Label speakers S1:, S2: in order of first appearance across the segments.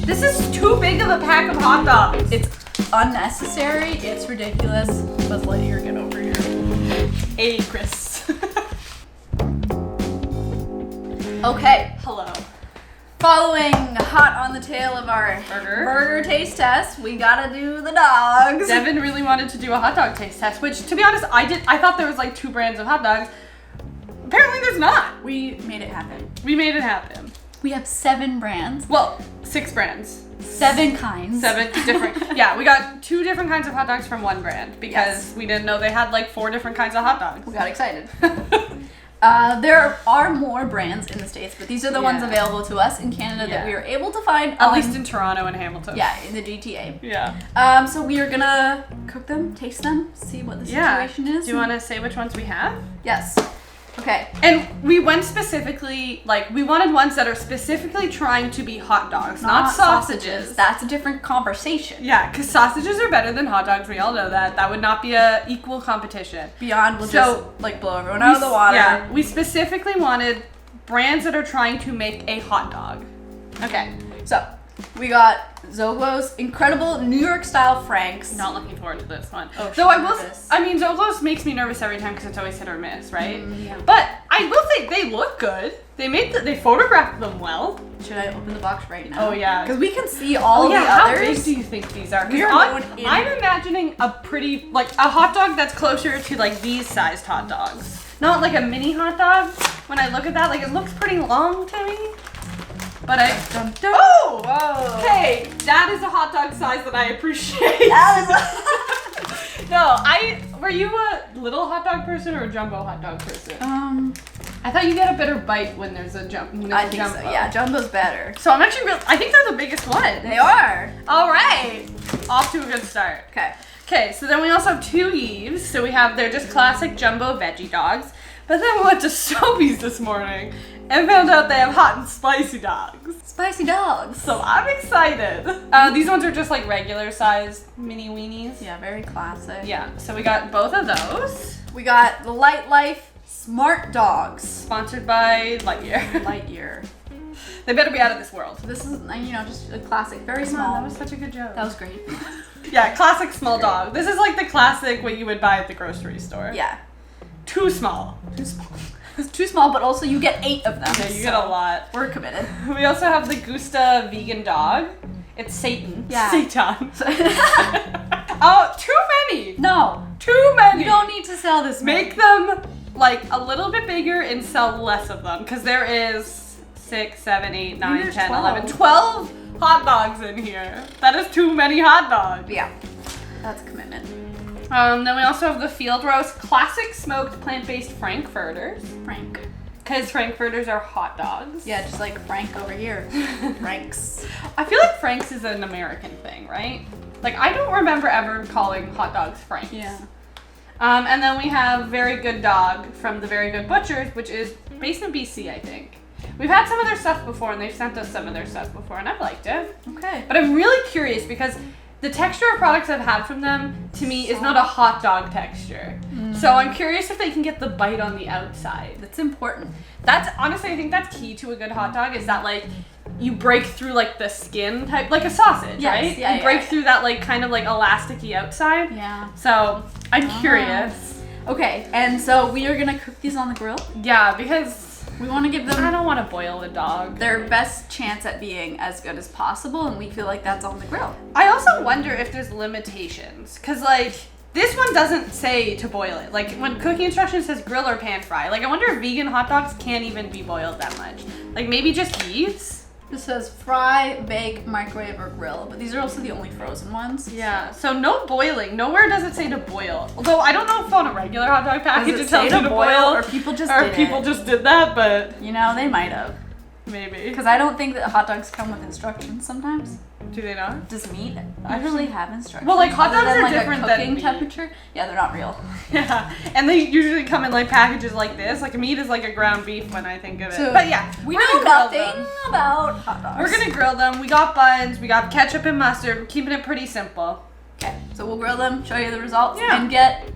S1: This is too big of a pack of hot dogs.
S2: It's unnecessary. It's ridiculous. Buzz Lightyear, get over here.
S1: Hey, Chris.
S2: Okay.
S1: Hello.
S2: Following hot on the tail of our burger taste test, we gotta do the dogs.
S1: Devin really wanted to do a hot dog taste test, which, to be honest, I thought there was like 2 brands of hot dogs. Apparently there's not.
S2: We made it happen.
S1: We made it happen.
S2: We have 7 brands.
S1: Well, 6 brands.
S2: 7 kinds.
S1: 7 different. Yeah, we got 2 different kinds of hot dogs from one brand because we didn't know they had like 4 different kinds of hot dogs.
S2: We got excited. There are more brands in the States, but these are the ones available to us in Canada that we were able to find.
S1: At least in Toronto and Hamilton.
S2: Yeah, in the GTA.
S1: Yeah.
S2: So we are gonna cook them, taste them, see what the situation is.
S1: Do you want to say which ones we have?
S2: Yes. Okay.
S1: And we went specifically, like, we wanted ones that are specifically trying to be hot dogs, not sausages.
S2: That's a different conversation.
S1: Yeah, because sausages are better than hot dogs. We all know that. That would not be a equal competition.
S2: Beyond will just, like, blow everyone out of the water.
S1: Yeah, we specifically wanted brands that are trying to make a hot dog.
S2: Okay, so we got Zoglo's incredible New York style Franks.
S1: Not looking forward to this one.
S2: Oh,
S1: though I mean, Zoglo's makes me nervous every time because it's always hit or miss, right?
S2: Yeah.
S1: But I will say they look good. They photographed them well.
S2: Should I open the box right now?
S1: Oh yeah,
S2: because we can see all the
S1: how
S2: others.
S1: big do you think these are?
S2: We're
S1: I'm imagining a pretty, like, a hot dog that's closer to like these sized hot dogs, not like a mini hot dog. When I look at that, like, it looks pretty long to me. But oh!
S2: Whoa!
S1: Hey, that is a hot dog size that I appreciate. No, were you a little hot dog person or a jumbo hot dog person? I thought you get a better bite when there's a jumbo.
S2: I think so. Yeah, jumbo's better.
S1: So I'm actually I think they're the biggest one.
S2: They are.
S1: All right, off to a good start.
S2: Okay.
S1: Okay, so then we also have 2 Eves. So they're just classic jumbo veggie dogs. But then we went to Sobeys this morning and found out they have hot and spicy dogs.
S2: Spicy dogs.
S1: So I'm excited. These ones are just like regular sized mini weenies.
S2: Yeah, very classic.
S1: Yeah, so we got both of those.
S2: We got the Light Life Smart Dogs.
S1: Sponsored by Lightyear.
S2: Lightyear.
S1: They better be out of this world.
S2: This is, just a classic, very small.
S1: That was such a good joke.
S2: That was great.
S1: Yeah, classic small dog. This is like the classic what you would buy at the grocery store.
S2: Yeah.
S1: Too small.
S2: Too small. It's too small, but also you get 8 of them.
S1: Yeah, you get a lot.
S2: We're committed.
S1: We also have the Gusta vegan dog. It's Satan.
S2: Yeah.
S1: Satan. Oh, too many.
S2: No.
S1: Too many.
S2: You don't need to sell this
S1: Make them like a little bit bigger and sell less of them. Because there is 6, 7, 8, 9, 10, 11, 12 hot dogs in here. That is too many hot dogs.
S2: Yeah. That's commitment.
S1: Then we also have the Field Roast Classic Smoked Plant-Based Frankfurters.
S2: Frank.
S1: Because Frankfurters are hot dogs.
S2: Yeah, just like Frank over here. Franks.
S1: I feel like Frank's is an American thing, right? Like, I don't remember ever calling hot dogs Franks.
S2: Yeah.
S1: And then we have Very Good Dog from the Very Good Butchers, which is based in BC, I think. We've had some of their stuff before, and they've sent us some of their stuff before, and I've liked it.
S2: Okay.
S1: But I'm really curious because the texture of products I've had from them, to me, is not a hot dog texture. So I'm curious if they can get the bite on the outside.
S2: That's important.
S1: That's, honestly, I think that's key to a good hot dog, is that, like, you break through, like, the skin type, like a sausage, right?
S2: Yeah,
S1: you break through that, like, kind of, like, elasticy outside.
S2: Yeah.
S1: So, I'm curious.
S2: Okay, and so we are gonna cook these on the grill.
S1: Yeah, because
S2: we want to give them
S1: I don't want to boil the dog.
S2: their best chance at being as good as possible, and we feel like that's on the grill.
S1: I also wonder if there's limitations, because, like, this one doesn't say to boil it. Like, when cooking instructions says grill or pan fry. Like, I wonder if vegan hot dogs can't even be boiled that much. Like, maybe just these?
S2: This says fry, bake, microwave, or grill, but these are also the only frozen ones.
S1: Yeah, so no boiling. Nowhere does it say to boil. Although I don't know if on a regular hot dog package
S2: Does
S1: it
S2: it
S1: tells
S2: say
S1: you to boil.
S2: or people just
S1: Or
S2: did
S1: people
S2: it?
S1: just did that, but
S2: You know, they might have.
S1: maybe.
S2: Because I don't think that hot dogs come with instructions sometimes.
S1: Do they not?
S2: Does meat actually have instructions?
S1: Well, like, hot
S2: other
S1: dogs
S2: than,
S1: are
S2: like,
S1: different
S2: a
S1: than
S2: cooking
S1: meat.
S2: temperature? Yeah, they're not real.
S1: Yeah, and they usually come in like packages like this. Like meat is like a ground beef when I think of it.
S2: So,
S1: but yeah,
S2: We
S1: we're
S2: know
S1: gonna grill
S2: nothing
S1: them.
S2: about hot dogs.
S1: We're gonna grill them. We got buns. We got ketchup and mustard. We're keeping it pretty simple.
S2: Okay, so we'll grill them, show you the results,
S1: Yeah.
S2: and get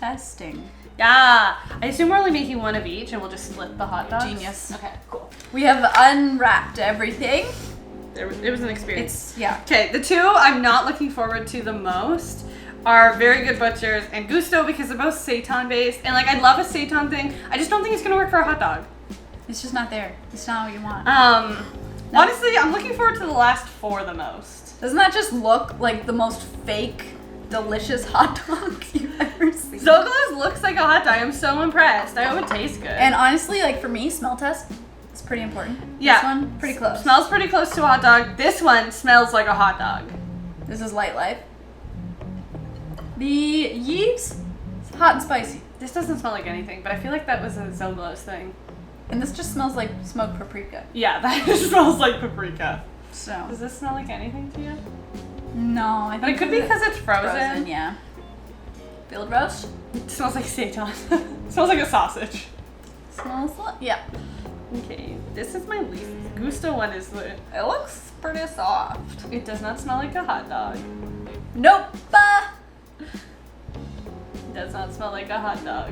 S2: testing.
S1: Yeah, I assume we're only making one of each, and we'll just split the hot dogs.
S2: Genius.
S1: Okay, cool.
S2: We have unwrapped everything.
S1: It was an experience.
S2: Yeah.
S1: Okay, the two I'm not looking forward to the most are Very Good Butchers and Gusto because they're both seitan based. And like, I love a seitan thing. I just don't think it's gonna work for a hot dog.
S2: It's just not there. It's not what you want.
S1: Honestly, I'm looking forward to the last four the most.
S2: Doesn't that just look like the most fake, delicious hot dog you've ever seen?
S1: Zoglo's looks like a hot dog. I'm so impressed. I hope it tastes good.
S2: And honestly, like for me, smell test is pretty important.
S1: Yeah.
S2: This one, pretty close.
S1: Smells pretty close to a hot dog. This one smells like a hot dog.
S2: This is Light Life. The Yves, it's hot and spicy.
S1: This doesn't smell like anything, but I feel like that was a Zoglo's thing.
S2: And this just smells like smoked paprika.
S1: Yeah, that just smells like paprika.
S2: So.
S1: Does this smell like anything to you?
S2: No, I think
S1: But it could be because it's frozen.
S2: Yeah. Field roast.
S1: It smells like seitan. It smells like a sausage.
S2: Smells yeah.
S1: Okay, this is my least. Gusto one is the.
S2: It looks pretty soft.
S1: It does not smell like a hot dog.
S2: Nope.
S1: It does not smell like a hot dog.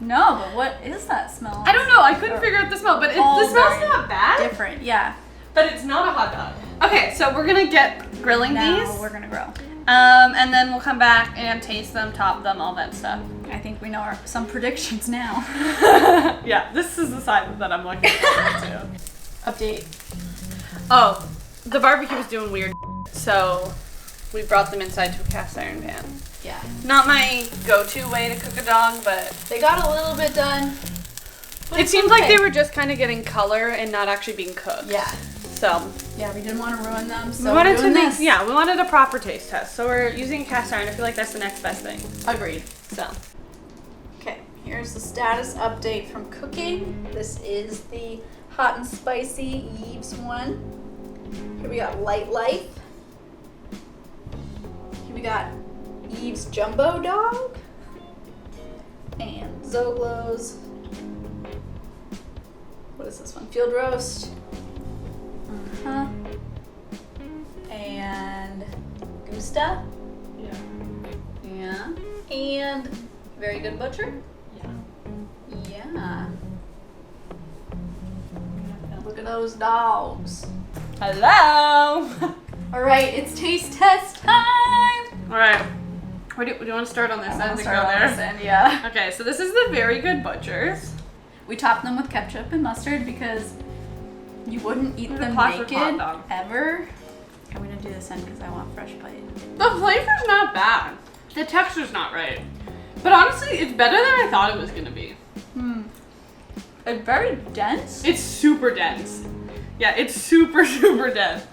S2: No, but what is that smell?
S1: I don't know. I couldn't figure out the smell, but
S2: all
S1: the smell's
S2: very
S1: not bad.
S2: Different, yeah.
S1: But it's not a hot dog. Okay, so we're gonna get grilling
S2: Now
S1: these.
S2: we're gonna grill.
S1: And then we'll come back and taste them, top them, all that stuff.
S2: I think we know some predictions now.
S1: Yeah, this is the side that I'm looking forward to.
S2: Update.
S1: Oh, the barbecue was doing weird, so we brought them inside to a cast iron pan.
S2: Yeah.
S1: Not my go-to way to cook a dog, but
S2: They got a little bit done.
S1: it seemed like they were just kind of getting color and not actually being cooked.
S2: Yeah.
S1: So
S2: Yeah, we didn't want to ruin them, so
S1: we wanted
S2: we're doing
S1: to make,
S2: this.
S1: yeah, we wanted a proper taste test. So we're using cast iron. I feel like that's the next best thing.
S2: Agreed.
S1: So
S2: Okay, here's the status update from cooking. This is the hot and spicy Yves one. Here we got Light Life. Here we got Yves Jumbo Dog. And Zoglo's. What is this one? Field Roast. Uh-huh. And Gusta.
S1: yeah,
S2: Yeah. And Very Good Butcher.
S1: yeah.
S2: Yeah. Look at those dogs.
S1: Hello.
S2: All right, it's taste test time.
S1: All right. Where do you want to start on this end?
S2: Yeah.
S1: Okay, so this is the Very Good Butchers.
S2: We topped them with ketchup and mustard because you wouldn't eat
S1: They're
S2: them
S1: classic hot
S2: naked
S1: dog.
S2: ever. I'm gonna do this end because I want fresh bite.
S1: The flavor's not bad. The texture's not right. But honestly, it's better than I thought it was gonna be.
S2: It's very dense.
S1: It's super dense. Yeah, it's super, super dense.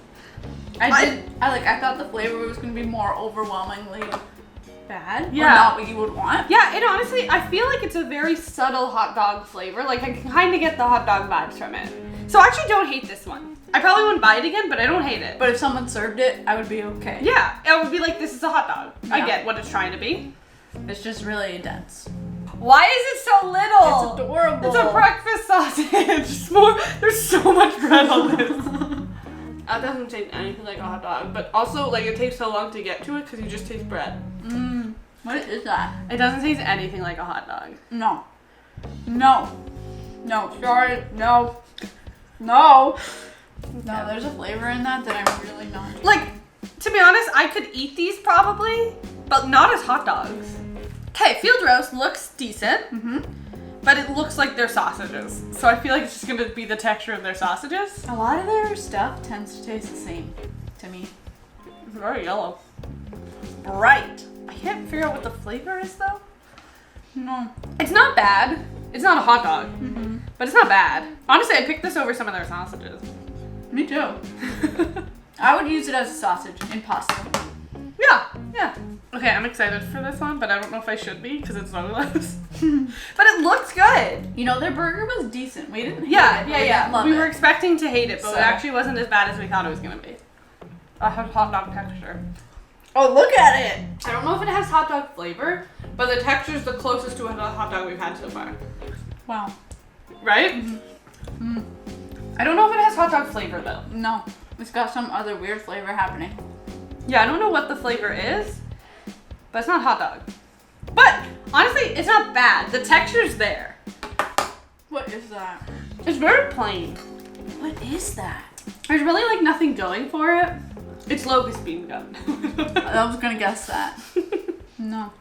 S2: I thought the flavor was gonna be more overwhelmingly bad.
S1: Yeah.
S2: Or not what you would want.
S1: Yeah, it honestly, I feel like it's a very subtle hot dog flavor. Like, I can kind of get the hot dog vibes from it. So I actually don't hate this one. I probably wouldn't buy it again, but I don't hate it.
S2: But if someone served it, I would be okay.
S1: Yeah, I would be like, this is a hot dog. I
S2: Yeah.
S1: get what it's trying to be.
S2: It's just really dense.
S1: Why is it so little?
S2: It's adorable.
S1: It's a breakfast sausage. It's more, there's so much bread on this. That doesn't taste anything like a hot dog, but also, like, it takes so long to get to it because you just taste bread.
S2: What is that?
S1: It doesn't taste anything like a hot dog.
S2: No. No. No. Sorry. No. No. No, there's a flavor in that I'm really not.
S1: Like, to be honest, I could eat these probably, but not as hot dogs. Okay, Field Roast looks decent, but it looks like they're sausages. So I feel like it's just gonna be the texture of their sausages.
S2: A lot of their stuff tends to taste the same to me.
S1: It's very yellow. Bright. I can't figure out what the flavor is though.
S2: No.
S1: It's not bad. It's not a hot dog, but it's not bad. Honestly, I picked this over some of their sausages.
S2: Me too. I would use it as a sausage in pasta.
S1: Yeah. Okay, I'm excited for this one, but I don't know if I should be because it's Zoglo's. But it looks good.
S2: You know, their burger was decent. We didn't hate
S1: Yeah.
S2: it, but we didn't love
S1: We
S2: it.
S1: were expecting to hate it, but
S2: So.
S1: it actually wasn't as bad as we thought it was gonna be. I have hot dog texture.
S2: Oh, look at it.
S1: I don't know if it has hot dog flavor, but the texture is the closest to a hot dog we've had so far.
S2: Wow.
S1: Right? I don't know if it has hot dog flavor though.
S2: No. It's got some other weird flavor happening.
S1: Yeah, I don't know what the flavor is, but it's not hot dog. But honestly, it's not bad. The texture's there.
S2: What is that?
S1: It's very plain.
S2: What is that?
S1: There's really like nothing going for it. It's locust bean gum.
S2: I was gonna guess that. No.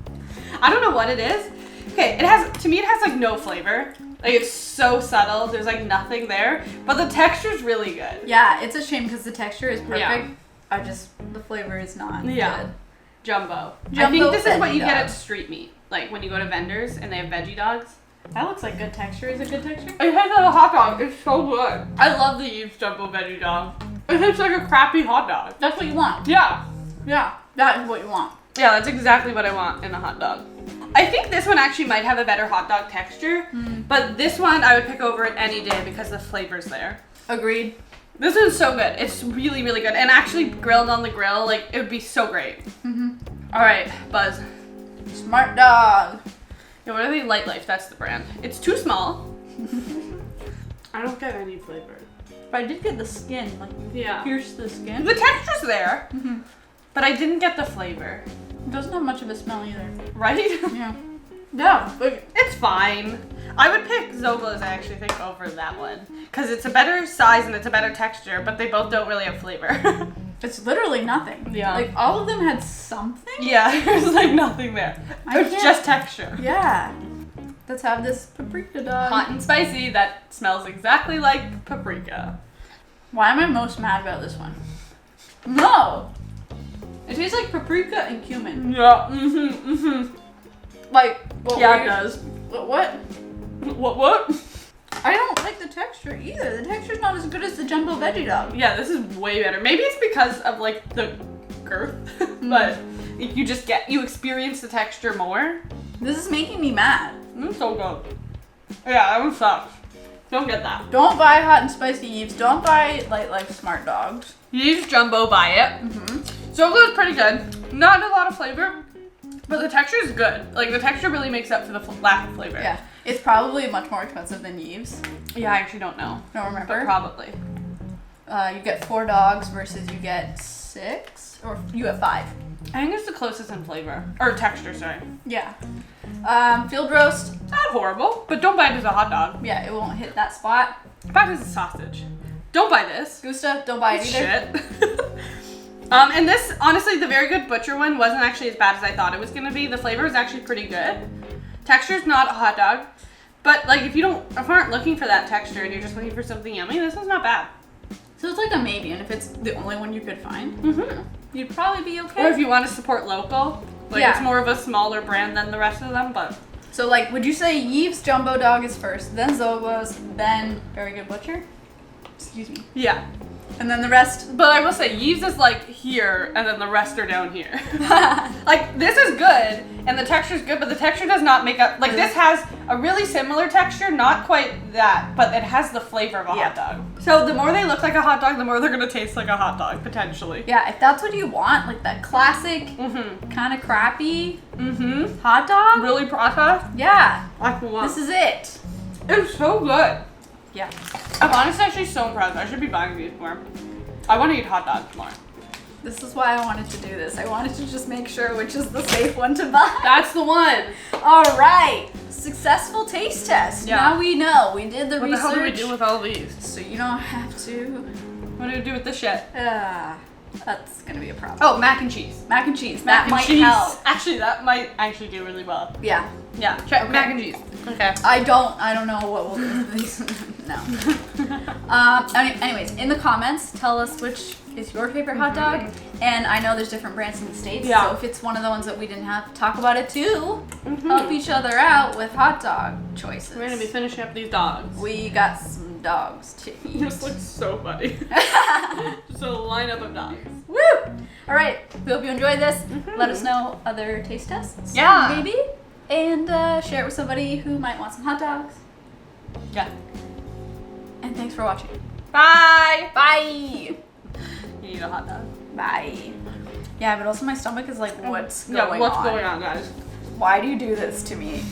S1: I don't know what it is. Okay, to me it has like no flavor. Like it's so subtle. There's like nothing there, but the texture's really good.
S2: Yeah, it's a shame because the texture is perfect.
S1: Yeah.
S2: The flavor is not
S1: Yeah.
S2: good.
S1: Jumbo. I
S2: Jumbo
S1: think this is what you
S2: veggie
S1: get
S2: dog.
S1: at street meat. Like when you go to vendors and they have veggie dogs.
S2: That looks like good texture. Is it good texture?
S1: It tastes like a hot dog. It's so good. I love the Eve's Jumbo Veggie Dog. It tastes like a crappy hot dog.
S2: That's what you want.
S1: Yeah.
S2: Yeah, that is what you want.
S1: Yeah, that's exactly what I want in a hot dog. I think this one actually might have a better hot dog texture, but this one I would pick over it any day because the flavor's there.
S2: Agreed.
S1: This one's so good. It's really, really good. And actually grilled on the grill, like, it would be so great. All right, Buzz.
S2: Smart dog.
S1: Yeah, what are they? Light Life, that's the brand. It's too small. I don't get any flavor.
S2: But I did get the skin. Like, you
S1: Yeah.
S2: pierce the skin.
S1: The texture's there, but I didn't get the flavor.
S2: It doesn't have much of a smell either.
S1: Right?
S2: Yeah. Yeah, but
S1: It's fine. I would pick Zoba's, I actually think, over that one. Because it's a better size and it's a better texture, but they both don't really have flavor.
S2: it's literally nothing.
S1: Yeah.
S2: Like, all of them had something?
S1: Yeah, there's like nothing there. It's
S2: can't-
S1: just texture.
S2: Yeah. Let's have this paprika dog.
S1: Hot and spicy, that smells exactly like paprika.
S2: Why am I most mad about this one? No! It tastes like paprika and cumin.
S1: Yeah,
S2: Like, what
S1: Yeah,
S2: weird-
S1: it does.
S2: What?
S1: What?
S2: I don't like the texture either. The texture's not as good as the jumbo veggie dog.
S1: Yeah, this is way better. Maybe it's because of like the girth, but you experience the texture more.
S2: This is making me mad.
S1: So good. Yeah, that one sucks. Don't get that.
S2: Don't buy hot and spicy Eves. Don't buy Light Life Smart Dogs.
S1: Use Jumbo, buy it. Zogo is pretty good. Not a lot of flavor, but the texture is good. Like the texture really makes up for the lack of flavor.
S2: Yeah. It's probably much more expensive than Eves.
S1: Yeah, I actually don't know.
S2: Don't
S1: But
S2: remember.
S1: probably.
S2: You get 4 dogs versus you get 6, or you get 5.
S1: I think it's the closest in flavor. Or texture, sorry.
S2: Yeah. Field roast.
S1: Not horrible, but don't buy it as a hot dog.
S2: Yeah, it won't hit that spot.
S1: Buy it as a sausage. Don't buy this.
S2: Gusta, don't buy it either.
S1: Shit. And this, honestly, the Very Good Butcher one wasn't actually as bad as I thought it was gonna be. The flavor is actually pretty good. Texture's not a hot dog, but like if you aren't looking for that texture and you're just looking for something yummy, this one's not bad.
S2: So it's like a maybe, and if it's the only one you could find,
S1: Mm-hmm.
S2: you'd probably be okay.
S1: Or if you want to support local, like
S2: Yeah.
S1: it's more of a smaller brand than the rest of them, but
S2: So like, would you say Eve's Jumbo Dog is first, then Zoba's, then Very Good Butcher? Excuse me.
S1: yeah.
S2: And then the rest?
S1: But I will say, Yeeves is like here, and then the rest are down here. Like, this is good, and the texture's good, but the texture does not make up, like, this has a really similar texture, not quite that, but it has the flavor of a hot dog. So the more they look like a hot dog, the more they're gonna taste like a hot dog, potentially.
S2: Yeah, if that's what you want, like that classic, kind of crappy hot dog.
S1: Really processed.
S2: Yeah,
S1: Like, what?
S2: this is it.
S1: It's so good.
S2: Yeah.
S1: I'm honestly actually so impressed. I should be buying these more. I want to eat hot dogs more.
S2: This is why I wanted to do this. I wanted to just make sure which is the safe one to buy.
S1: That's the one.
S2: All right. Successful taste test.
S1: Yeah.
S2: Now we know. We did the
S1: What
S2: research.
S1: the hell do we do with all these?
S2: So you don't have to.
S1: What do we do with this shit?
S2: That's gonna be a problem.
S1: Oh, mac and cheese.
S2: Mac and cheese.
S1: Mac
S2: that might
S1: and cheese.
S2: help.
S1: Actually, that might actually do really well.
S2: Yeah.
S1: Yeah, check
S2: Okay.
S1: mac and cheese. Okay.
S2: I don't know what we'll do with these. No. Anyways, in the comments, tell us which is your favorite hot dog. And I know there's different brands in the States.
S1: Yeah.
S2: So if it's one of the ones that we didn't have, talk about it too. Help each other out with hot dog choices.
S1: We're gonna be finishing up these dogs.
S2: We got some dogs to eat.
S1: This looks so funny. Just a lineup of dogs.
S2: Woo! All right. We hope you enjoyed this. Let us know other taste tests.
S1: Yeah.
S2: Maybe. And share it with somebody who might want some hot dogs.
S1: Yeah.
S2: And thanks for watching.
S1: Bye.
S2: Bye.
S1: You need a hot dog.
S2: Bye. Yeah, but also my stomach is like, what's going
S1: Yeah, what's
S2: on?
S1: going on, guys?
S2: Why do you do this to me?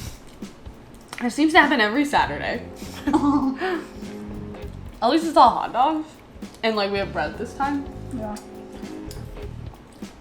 S1: It seems to happen every Saturday. At least it's all hot dogs. And like we have bread this time.
S2: Yeah.